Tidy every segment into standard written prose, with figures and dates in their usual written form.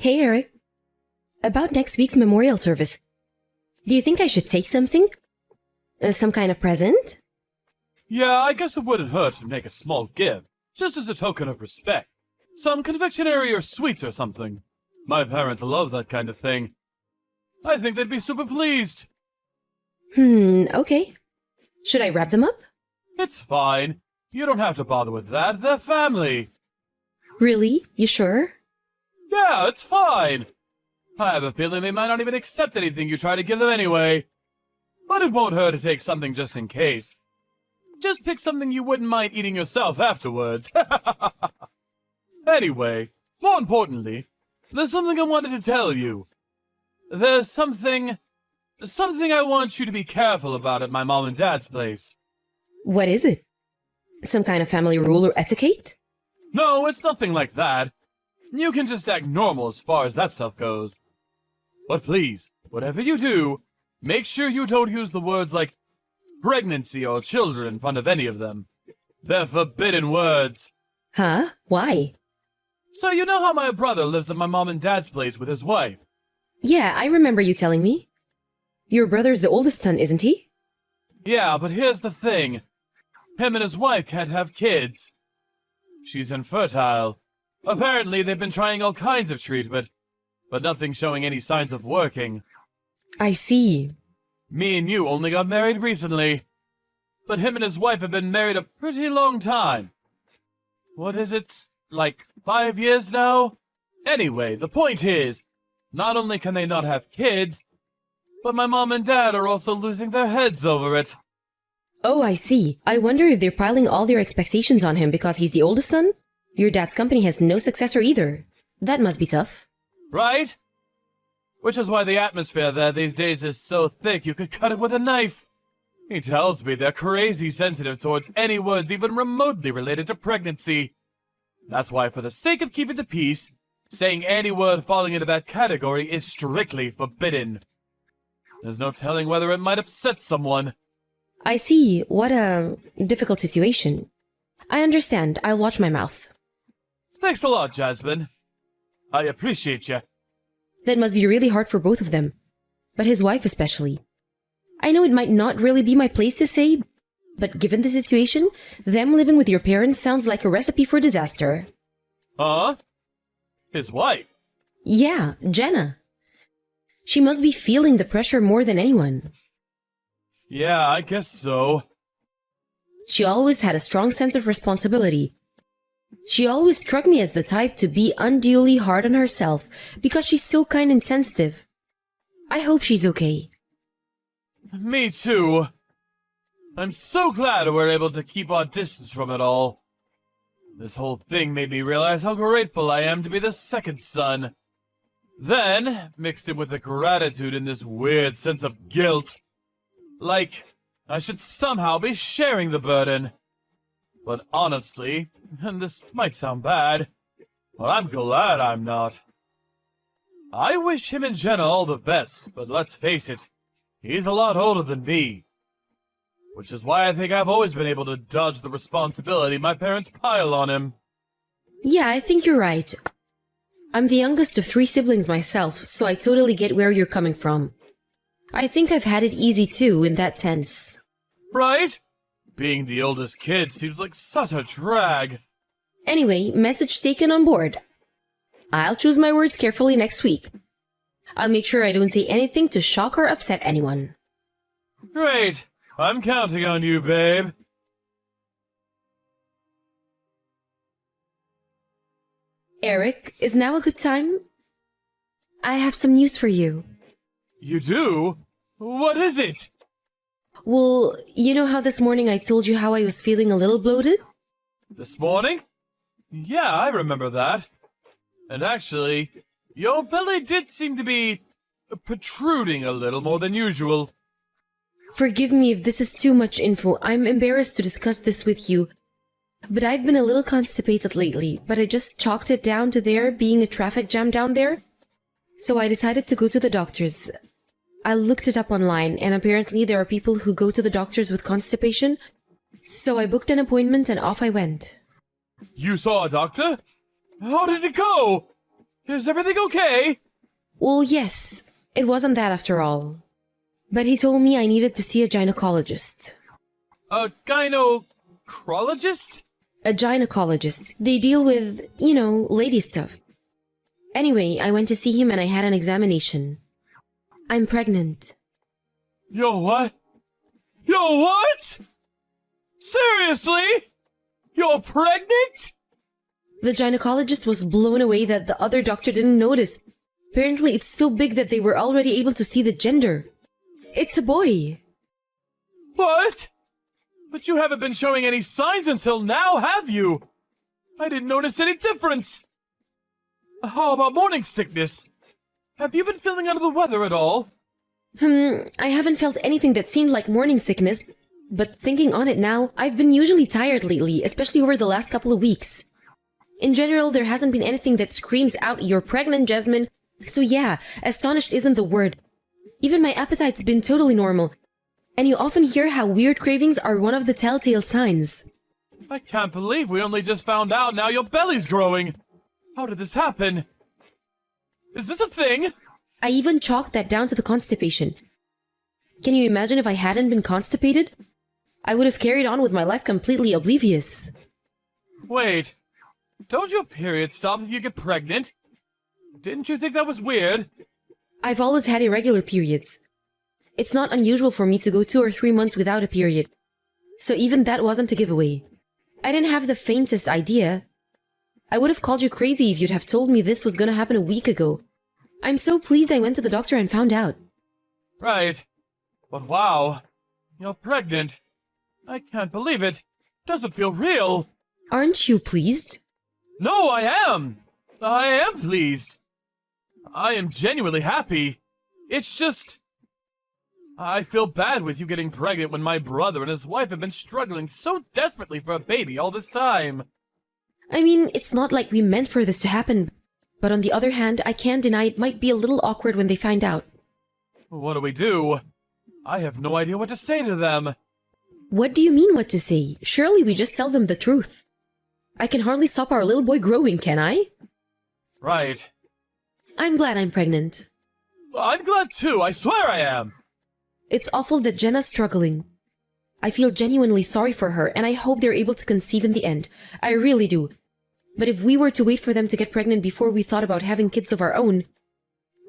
Hey Eric, about next week's memorial service. Do you think I should take something? Some kind of present? Yeah, I guess it wouldn't hurt to make a small gift, just as a token of respect. Some confectionery or sweets or something. My parents love that kind of thing. I think they'd be super pleased. Okay. Should I wrap them up? It's fine. You don't have to bother with that. They're family. Really? You sure? Yeah, it's fine. I have a feeling they might not even accept anything you try to give them anyway. But it won't hurt to take something just in case. Just pick something you wouldn't mind eating yourself afterwards. Anyway, more importantly, there's something I wanted to tell you. There's something I want you to be careful about at my mom and dad's place. What is it? Some kind of family rule or etiquette? No, it's nothing like that. You can just act normal as far as that stuff goes. But please, whatever you do, make sure you don't use the words like pregnancy or children in front of any of them. They're forbidden words. Huh? Why? So you know how my brother lives at my mom and dad's place with his wife? Yeah, I remember you telling me. Your brother's the oldest son, isn't he? Yeah, but here's the thing. Him and his wife can't have kids. She's infertile. Apparently, they've been trying all kinds of treatment, but nothing showing any signs of working. I see. Me and you only got married recently. But him and his wife have been married a pretty long time. What is it? Like 5 years now? Anyway, the point is, not only can they not have kids, but my mom and dad are also losing their heads over it. Oh, I see. I wonder if they're piling all their expectations on him because he's the oldest son? Your dad's company has no successor either. That must be tough. Right? Which is why the atmosphere there these days is so thick you could cut it with a knife. He tells me they're crazy sensitive towards any words even remotely related to pregnancy. That's why, for the sake of keeping the peace, saying any word falling into that category is strictly forbidden. There's no telling whether it might upset someone. I see. What a difficult situation. I understand. I'll watch my mouth. Thanks a lot, Jasmine. I appreciate you. That must be really hard for both of them. But his wife especially. I know it might not really be my place to say, but given the situation, them living with your parents sounds like a recipe for disaster. Huh? His wife? Yeah, Jenna. She must be feeling the pressure more than anyone. Yeah, I guess so. She always had a strong sense of responsibility. She always struck me as the type to be unduly hard on herself because she's so kind and sensitive. I hope she's okay. Me too. I'm so glad we're able to keep our distance from it all. This whole thing made me realize how grateful I am to be the second son. Then, mixed in with the gratitude and this weird sense of guilt. Like, I should somehow be sharing the burden. But honestly, and this might sound bad, but I'm glad I'm not. I wish him and Jenna all the best, but let's face it, he's a lot older than me. Which is why I think I've always been able to dodge the responsibility my parents pile on him. Yeah, I think you're right. I'm the youngest of 3 siblings myself, so I totally get where you're coming from. I think I've had it easy too, in that sense. Right? Being the oldest kid seems like such a drag. Anyway, message taken on board. I'll choose my words carefully next week. I'll make sure I don't say anything to shock or upset anyone. Great. I'm counting on you, babe. Eric, is now a good time? I have some news for you. You do? What is it? Well, you know how this morning I told you how I was feeling a little bloated? This morning? Yeah, I remember that. And actually, your belly did seem to be protruding a little more than usual. Forgive me if this is too much info. I'm embarrassed to discuss this with you. But I've been a little constipated lately, but I just chalked it down to there being a traffic jam down there. So I decided to go to the doctor's. I looked it up online, and apparently there are people who go to the doctors with constipation. So I booked an appointment and off I went. You saw a doctor? How did it go? Is everything okay? Well, yes, it wasn't that after all. But he told me I needed to see a gynecologist. A gynecologist? A gynecologist. They deal with, lady stuff. Anyway, I went to see him and I had an examination. I'm pregnant. Yo, what? Yo, what? Seriously? You're pregnant? The gynecologist was blown away that the other doctor didn't notice. Apparently, it's so big that they were already able to see the gender. It's a boy. What? But you haven't been showing any signs until now, have you? I didn't notice any difference. How about morning sickness? Have you been feeling under the weather at all? I haven't felt anything that seemed like morning sickness, but thinking on it now, I've been usually tired lately, especially over the last couple of weeks. In general, there hasn't been anything that screams out, "You're pregnant, Jasmine." So yeah, astonished isn't the word. Even my appetite's been totally normal. And you often hear how weird cravings are one of the telltale signs. I can't believe we only just found out now your belly's growing. How did this happen? Is this a thing? I even chalked that down to the constipation. Can you imagine if I hadn't been constipated? I would have carried on with my life completely oblivious. Wait, don't your periods stop if you get pregnant? Didn't you think that was weird? I've always had irregular periods. It's not unusual for me to go 2 or 3 months without a period. So even that wasn't a giveaway. I didn't have the faintest idea. I would have called you crazy if you'd have told me this was gonna happen a week ago. I'm so pleased I went to the doctor and found out. Right. But wow, you're pregnant. I can't believe it. Doesn't feel real. Aren't you pleased? No, I am. I am pleased. I am genuinely happy. It's just... I feel bad with you getting pregnant when my brother and his wife have been struggling so desperately for a baby all this time. I mean, it's not like we meant for this to happen. But on the other hand, I can't deny it might be a little awkward when they find out. What do we do? I have no idea what to say to them. What do you mean what to say? Surely we just tell them the truth. I can hardly stop our little boy growing, can I? Right. I'm glad I'm pregnant. I'm glad too, I swear I am. It's awful that Jenna's struggling. I feel genuinely sorry for her, and I hope they're able to conceive in the end. I really do. But if we were to wait for them to get pregnant before we thought about having kids of our own,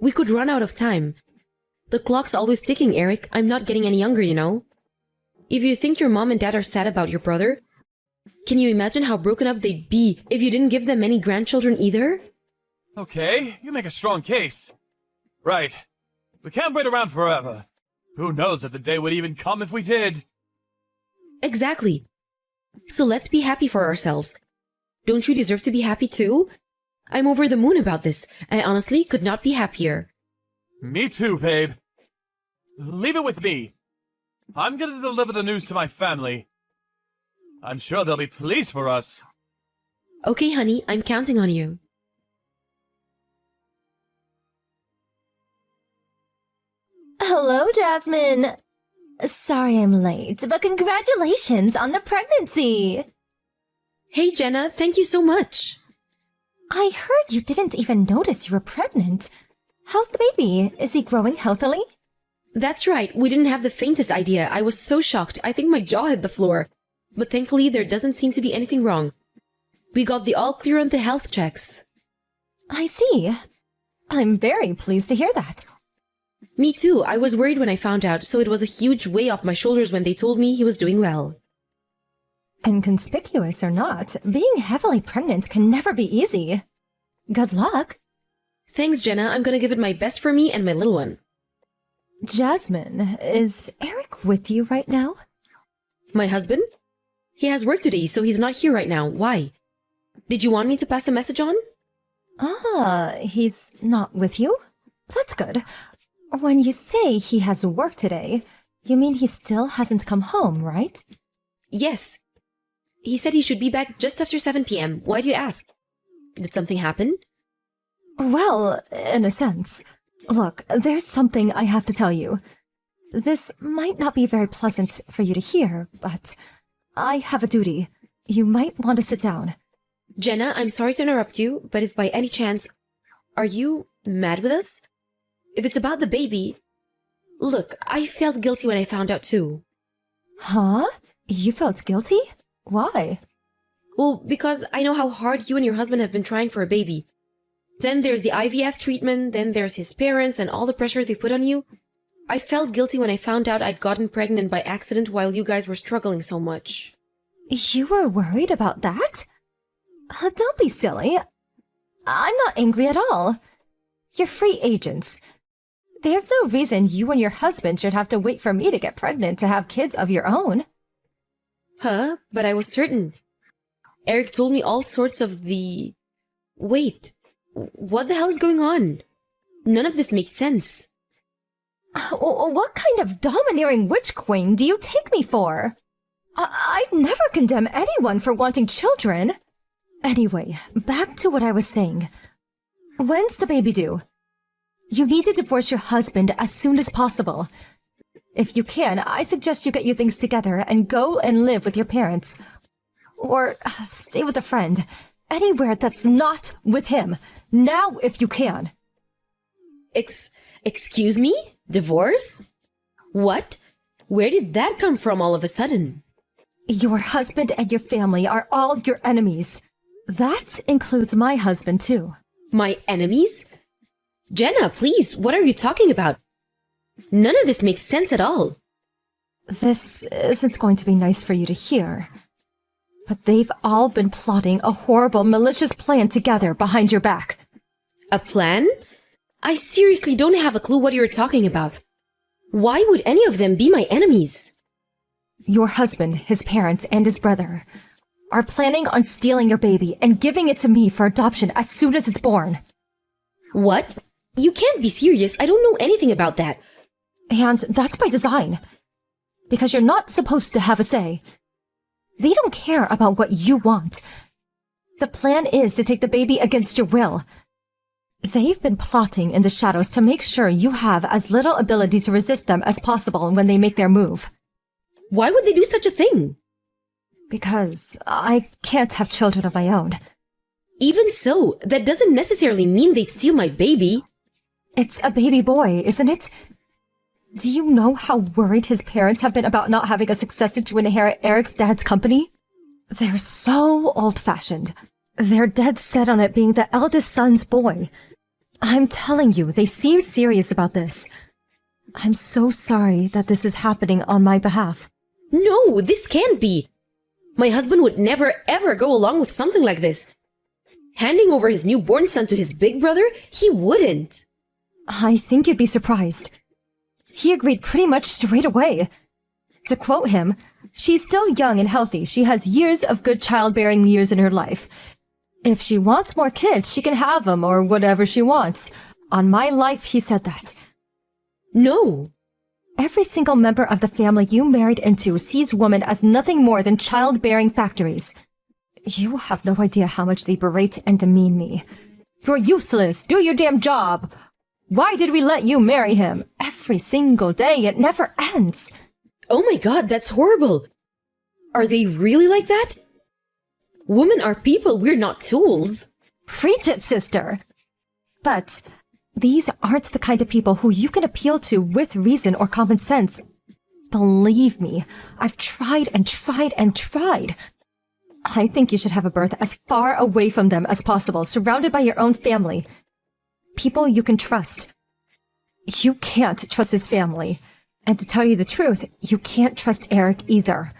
we could run out of time. The clock's always ticking, Eric. I'm not getting any younger, you know. If you think your mom and dad are sad about your brother, can you imagine how broken up they'd be if you didn't give them any grandchildren either? Okay, you make a strong case. Right. We can't wait around forever. Who knows if the day would even come if we did? Exactly. So let's be happy for ourselves. Don't you deserve to be happy too? I'm over the moon about this. I honestly could not be happier. Me too, babe. Leave it with me. I'm gonna deliver the news to my family. I'm sure they'll be pleased for us. Okay, honey, I'm counting on you. Hello, Jasmine. Sorry I'm late, but congratulations on the pregnancy. Hey, Jenna, thank you so much. I heard you didn't even notice you were pregnant. How's the baby? Is he growing healthily? That's right, we didn't have the faintest idea. I was so shocked, I think my jaw hit the floor. But thankfully, there doesn't seem to be anything wrong. We got the all clear on the health checks. I see. I'm very pleased to hear that. Me too, I was worried when I found out, so it was a huge weight off my shoulders when they told me he was doing well. Inconspicuous or not, being heavily pregnant can never be easy. Good luck. Thanks, Jenna, I'm gonna give it my best for me and my little one. Jasmine, is Eric with you right now? My husband? He has work today, so he's not here right now. Why? Did you want me to pass a message on? Ah, he's not with you? That's good. When you say he has work today, you mean he still hasn't come home, right? Yes. He said he should be back just after 7 p.m. Why do you ask? Did something happen? Well, in a sense. Look, there's something I have to tell you. This might not be very pleasant for you to hear, but I have a duty. You might want to sit down. Jenna, I'm sorry to interrupt you, but if by any chance... Are you mad with us? If it's about the baby... Look, I felt guilty when I found out too. Huh? You felt guilty? Why? Well, because I know how hard you and your husband have been trying for a baby. Then there's the IVF treatment, then there's his parents and all the pressure they put on you. I felt guilty when I found out I'd gotten pregnant by accident while you guys were struggling so much. You were worried about that? Don't be silly. I'm not angry at all. You're free agents. There's no reason you and your husband should have to wait for me to get pregnant to have kids of your own. Huh? But I was certain. Eric told me all sorts of the... Wait, what the hell is going on? None of this makes sense. What kind of domineering witch queen do you take me for? I'd never condemn anyone for wanting children. Anyway, back to what I was saying. When's the baby due? You need to divorce your husband as soon as possible. If you can, I suggest you get your things together and go and live with your parents. Or stay with a friend. Anywhere that's not with him. Now, if you can. Excuse me? Divorce? What? Where did that come from all of a sudden? Your husband and your family are all your enemies. That includes my husband, too. My enemies? Jenna, please, what are you talking about? None of this makes sense at all. This isn't going to be nice for you to hear. But they've all been plotting a horrible, malicious plan together behind your back. A plan? I seriously don't have a clue what you're talking about. Why would any of them be my enemies? Your husband, his parents, and his brother are planning on stealing your baby and giving it to me for adoption as soon as it's born. What? You can't be serious. I don't know anything about that. And that's by design. Because you're not supposed to have a say. They don't care about what you want. The plan is to take the baby against your will. They've been plotting in the shadows to make sure you have as little ability to resist them as possible when they make their move. Why would they do such a thing? Because I can't have children of my own. Even so, that doesn't necessarily mean they'd steal my baby. It's a baby boy, isn't it? Do you know how worried his parents have been about not having a successor to inherit Eric's dad's company? They're so old-fashioned. They're dead set on it being the eldest son's boy. I'm telling you, they seem serious about this. I'm so sorry that this is happening on my behalf. No, this can't be. My husband would never ever go along with something like this. Handing over his newborn son to his big brother? He wouldn't. I think you'd be surprised. He agreed pretty much straight away. To quote him, "She's still young and healthy. She has years of good childbearing years in her life. If she wants more kids, she can have them or whatever she wants. On my life," he said that. No. Every single member of the family you married into sees women as nothing more than childbearing factories. You have no idea how much they berate and demean me. "You're useless. Do your damn job. Why did we let you marry him?" Every single day. It never ends. Oh my god, that's horrible. Are they really like that? Women are people, we're not tools. Preach it, sister. But these aren't the kind of people who you can appeal to with reason or common sense. Believe me, I've tried and tried and tried. I think you should have a birth as far away from them as possible, surrounded by your own family. People you can trust. You can't trust his family. And to tell you the truth, you can't trust Eric either.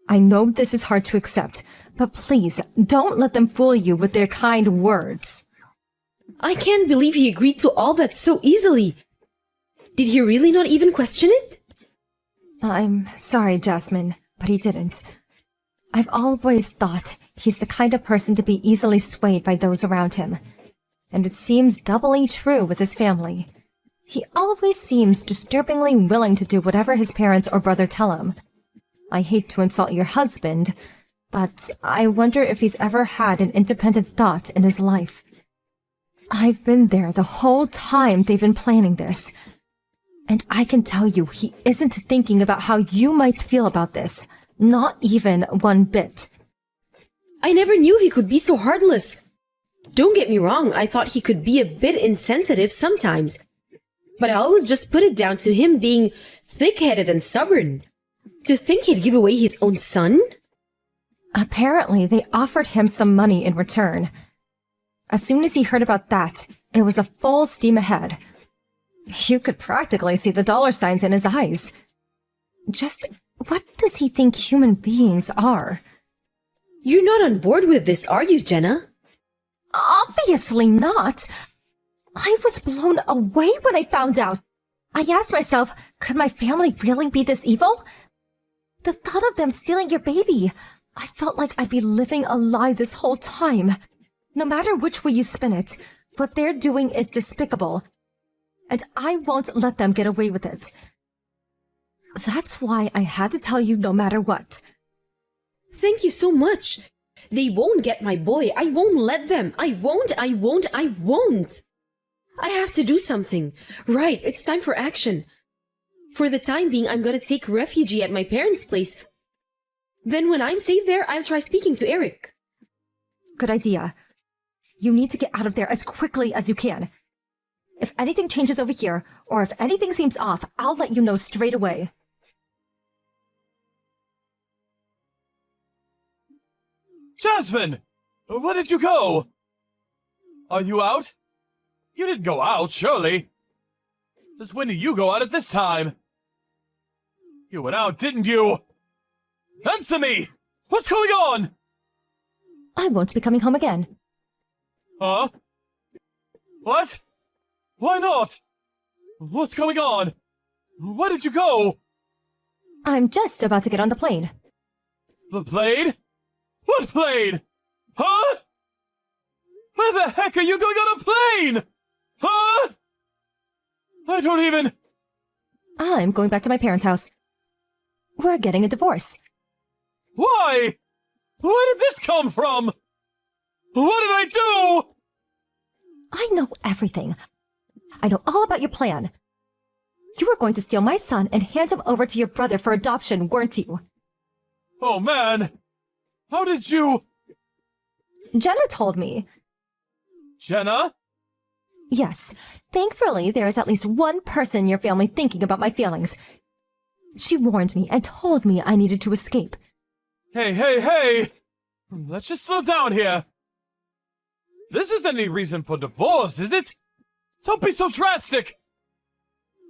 I know this is hard to accept, but please, don't let them fool you with their kind words. I can't believe he agreed to all that so easily. Did he really not even question it? I'm sorry, Jasmine, but he didn't. I've always thought he's the kind of person to be easily swayed by those around him. And it seems doubly true with his family. He always seems disturbingly willing to do whatever his parents or brother tell him. I hate to insult your husband, but I wonder if he's ever had an independent thought in his life. I've been there the whole time they've been planning this. And I can tell you he isn't thinking about how you might feel about this. Not even one bit. I never knew he could be so heartless. Don't get me wrong, I thought he could be a bit insensitive sometimes. But I always just put it down to him being thick-headed and stubborn. To think he'd give away his own son? Apparently, they offered him some money in return. As soon as he heard about that, it was a full steam ahead. You could practically see the dollar signs in his eyes. Just what does he think human beings are? You're not on board with this, are you, Jenna? Obviously not. I was blown away when I found out. I asked myself, could my family really be this evil? The thought of them stealing your baby, I felt like I'd be living a lie this whole time. No matter which way you spin it, what they're doing is despicable. And I won't let them get away with it. That's why I had to tell you no matter what. Thank you so much. They won't get my boy. I won't let them. I won't. I have to do something. Right, it's time for action. For the time being, I'm gonna take refuge at my parents' place. Then when I'm safe there, I'll try speaking to Eric. Good idea. You need to get out of there as quickly as you can. If anything changes over here, or if anything seems off, I'll let you know straight away. Jasmine! Where did you go? Are you out? You didn't go out, surely. Since when did you go out at this time? You went out, didn't you? Answer me! What's going on? I won't be coming home again. Huh? What? Why not? What's going on? Where did you go? I'm just about to get on the plane. The plane? What plane? Huh? Where the heck are you going on a plane? Huh? I don't even... I'm going back to my parents' house. We're getting a divorce. Why? Where did this come from? What did I do? I know everything. I know all about your plan. You were going to steal my son and hand him over to your brother for adoption, weren't you? Oh man! How did you... Jenna told me. Jenna? Yes. Thankfully, there is at least one person in your family thinking about my feelings. She warned me and told me I needed to escape. Hey! Let's just slow down here. This isn't any reason for divorce, is it? Don't be so drastic!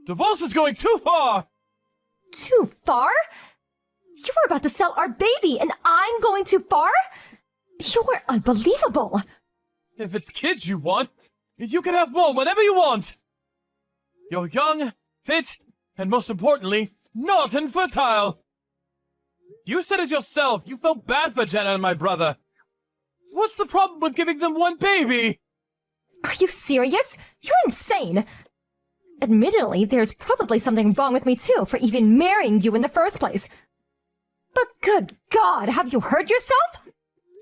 Divorce is going too far! Too far? You were about to sell our baby and I'm going too far? You're unbelievable! If it's kids you want, you can have more whenever you want! You're young, fit, and most importantly, not infertile! You said it yourself, you felt bad for Jenna and my brother. What's the problem with giving them one baby? Are you serious? You're insane! Admittedly, there's probably something wrong with me too for even marrying you in the first place. But good God, have you heard yourself?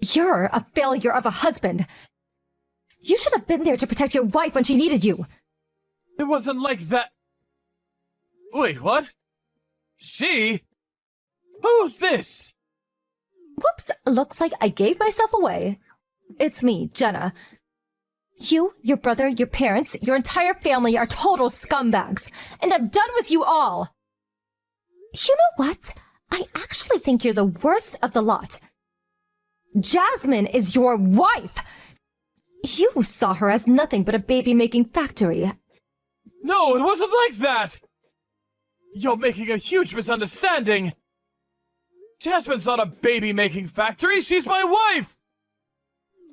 You're a failure of a husband. You should have been there to protect your wife when she needed you. It wasn't like that. Wait, what? She? Who's this? Whoops, looks like I gave myself away. It's me, Jenna. You, your brother, your parents, your entire family are total scumbags, and I'm done with you all. You know what? I actually think you're the worst of the lot. Jasmine is your wife! You saw her as nothing but a baby-making factory. No, it wasn't like that! You're making a huge misunderstanding! Jasmine's not a baby-making factory, she's my wife!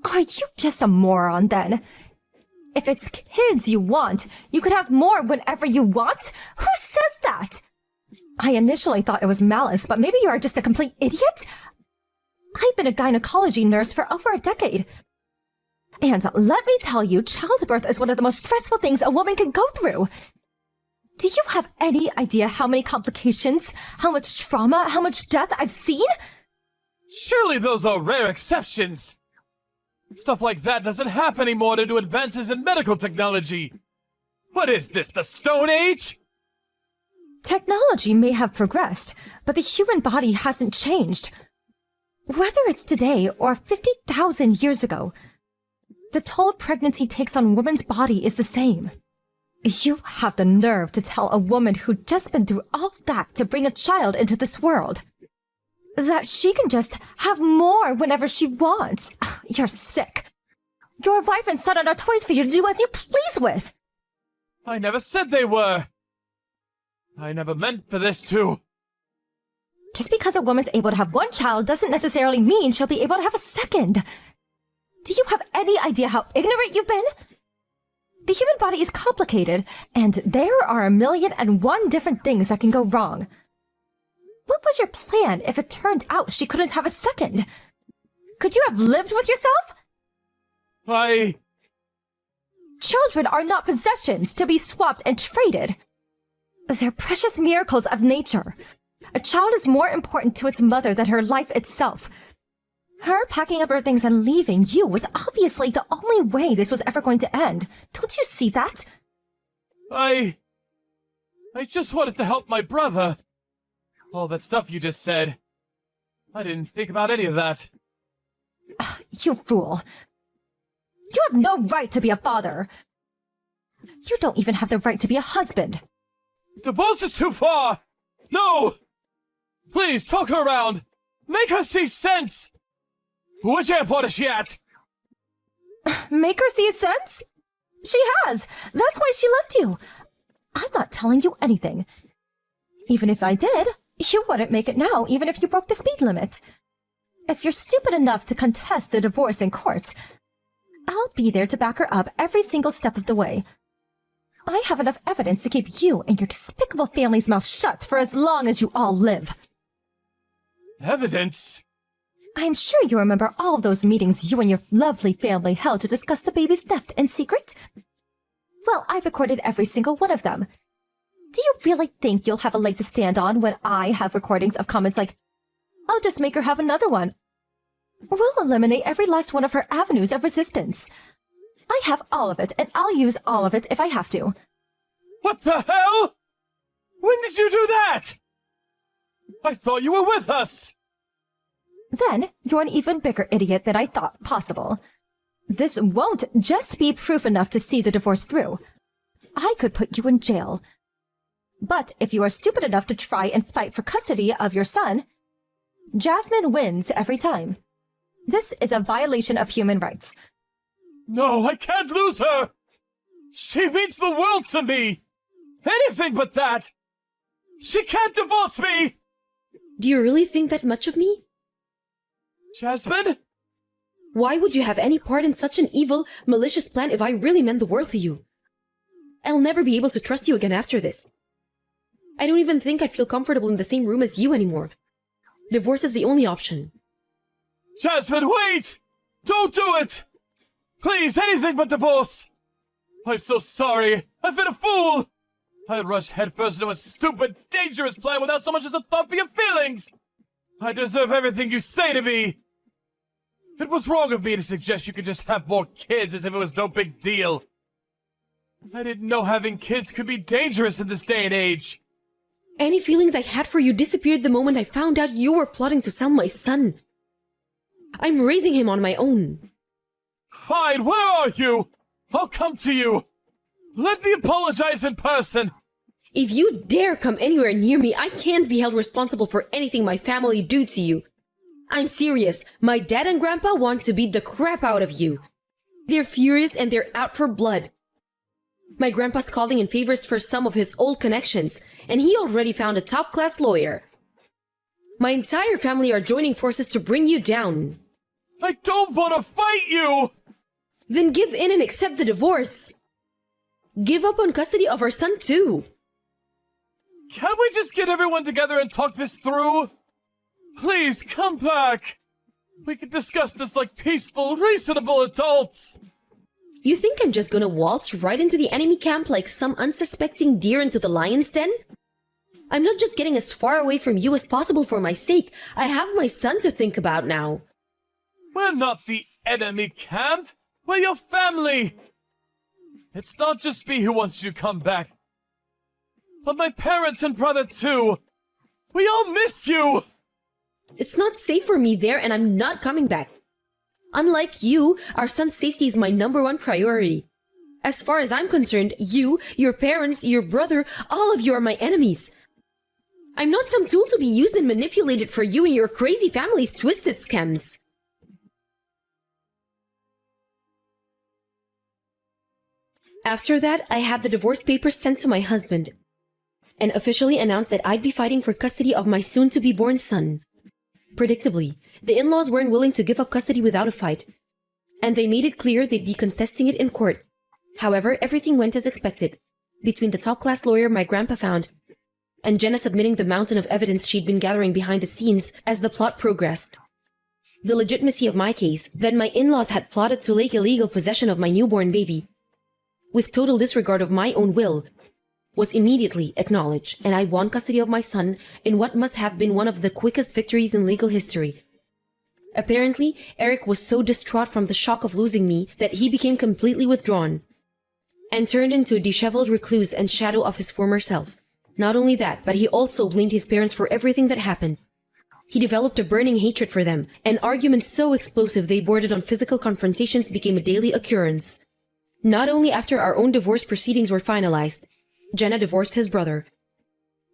Are you just a moron, then? If it's kids you want, you could have more whenever you want? Who says that? I initially thought it was malice, but maybe you are just a complete idiot? I've been a gynecology nurse for over a decade. And let me tell you, childbirth is one of the most stressful things a woman can go through. Do you have any idea how many complications, how much trauma, how much death I've seen? Surely those are rare exceptions! Stuff like that doesn't happen anymore due to advances in medical technology! What is this, the Stone Age? Technology may have progressed, but the human body hasn't changed. Whether it's today or 50,000 years ago, The toll pregnancy takes on woman's body is the same. You have the nerve to tell a woman who'd just been through all that to bring a child into this world that she can just have more whenever she wants. Ugh, you're sick. Your wife and son are not toys for you to do as you please with. I never said they were. I never meant for this to. Just because a woman's able to have one child doesn't necessarily mean she'll be able to have a second. Do you have any idea how ignorant you've been? The human body is complicated, and there are 1,000,001 different things that can go wrong. What was your plan if it turned out she couldn't have a second? Could you have lived with yourself? Children are not possessions to be swapped and traded. They're precious miracles of nature. A child is more important to its mother than her life itself. Her packing up her things and leaving you was obviously the only way this was ever going to end. Don't you see that? I just wanted to help my brother. All that stuff you just said. I didn't think about any of that. You fool. You have no right to be a father. You don't even have the right to be a husband. Divorce is too far! No! Please, talk her around! Make her see sense! Which airport is she at? Make her see sense? She has! That's why she left you! I'm not telling you anything. Even if I did, you wouldn't make it now, even if you broke the speed limit. If you're stupid enough to contest the divorce in court, I'll be there to back her up every single step of the way. I have enough evidence to keep you and your despicable family's mouth shut for as long as you all live. Evidence? I'm sure you remember all of those meetings you and your lovely family held to discuss the baby's theft in secret. Well, I've recorded every single one of them. Do you really think you'll have a leg to stand on when I have recordings of comments like, "I'll just make her have another one"? We'll eliminate every last one of her avenues of resistance. I have all of it, and I'll use all of it if I have to. What the hell? When did you do that? I thought you were with us! Then, you're an even bigger idiot than I thought possible. This won't just be proof enough to see the divorce through. I could put you in jail. But if you are stupid enough to try and fight for custody of your son, Jasmine wins every time. This is a violation of human rights. No, I can't lose her! She means the world to me! Anything but that! She can't divorce me! Do you really think that much of me? Jasmine? Why would you have any part in such an evil, malicious plan if I really meant the world to you? I'll never be able to trust you again after this. I don't even think I'd feel comfortable in the same room as you anymore. Divorce is the only option. Jasmine, wait! Don't do it! Please, anything but divorce! I'm so sorry. I've been a fool! I rushed headfirst into a stupid, dangerous plan without so much as a thought for your feelings! I deserve everything you say to me! It was wrong of me to suggest you could just have more kids as if it was no big deal. I didn't know having kids could be dangerous in this day and age. Any feelings I had for you disappeared the moment I found out you were plotting to sell my son. I'm raising him on my own. Fine, where are you? I'll come to you. Let me apologize in person. If you dare come anywhere near me, I can't be held responsible for anything my family do to you. I'm serious. My dad and grandpa want to beat the crap out of you. They're furious and they're out for blood. My grandpa's calling in favors for some of his old connections, and he already found a top-class lawyer. My entire family are joining forces to bring you down. I don't want to fight you! Then give in and accept the divorce. Give up on custody of our son too. Can't we just get everyone together and talk this through? Please, come back! We can discuss this like peaceful, reasonable adults! You think I'm just gonna waltz right into the enemy camp like some unsuspecting deer into the lion's den? I'm not just getting as far away from you as possible for my sake. I have my son to think about now. We're not the enemy camp! We're your family! It's not just me who wants you to come back, but my parents and brother too! We all miss you! It's not safe for me there and I'm not coming back. Unlike you, our son's safety is my #1 priority. As far as I'm concerned, you, your parents, your brother, all of you are my enemies. I'm not some tool to be used and manipulated for you and your crazy family's twisted schemes. After that, I had the divorce papers sent to my husband and officially announced that I'd be fighting for custody of my soon-to-be-born son. Predictably, the in-laws weren't willing to give up custody without a fight, and they made it clear they'd be contesting it in court. However, everything went as expected, between the top-class lawyer my grandpa found and Jenna submitting the mountain of evidence she'd been gathering behind the scenes as the plot progressed. The legitimacy of my case, that my in-laws had plotted to take illegal possession of my newborn baby, with total disregard of my own will, was immediately acknowledged, and I won custody of my son in what must have been one of the quickest victories in legal history. Apparently, Eric was so distraught from the shock of losing me that he became completely withdrawn and turned into a disheveled recluse and shadow of his former self. Not only that, but he also blamed his parents for everything that happened. He developed a burning hatred for them, and arguments so explosive they bordered on physical confrontations became a daily occurrence. Not only after our own divorce proceedings were finalized, Jenna divorced his brother.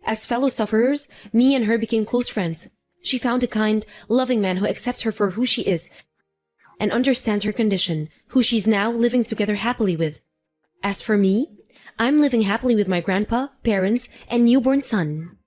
As fellow sufferers, me and her became close friends. She found a kind, loving man who accepts her for who she is and understands her condition, who she's now living together happily with. As for me, I'm living happily with my grandpa, parents, and newborn son.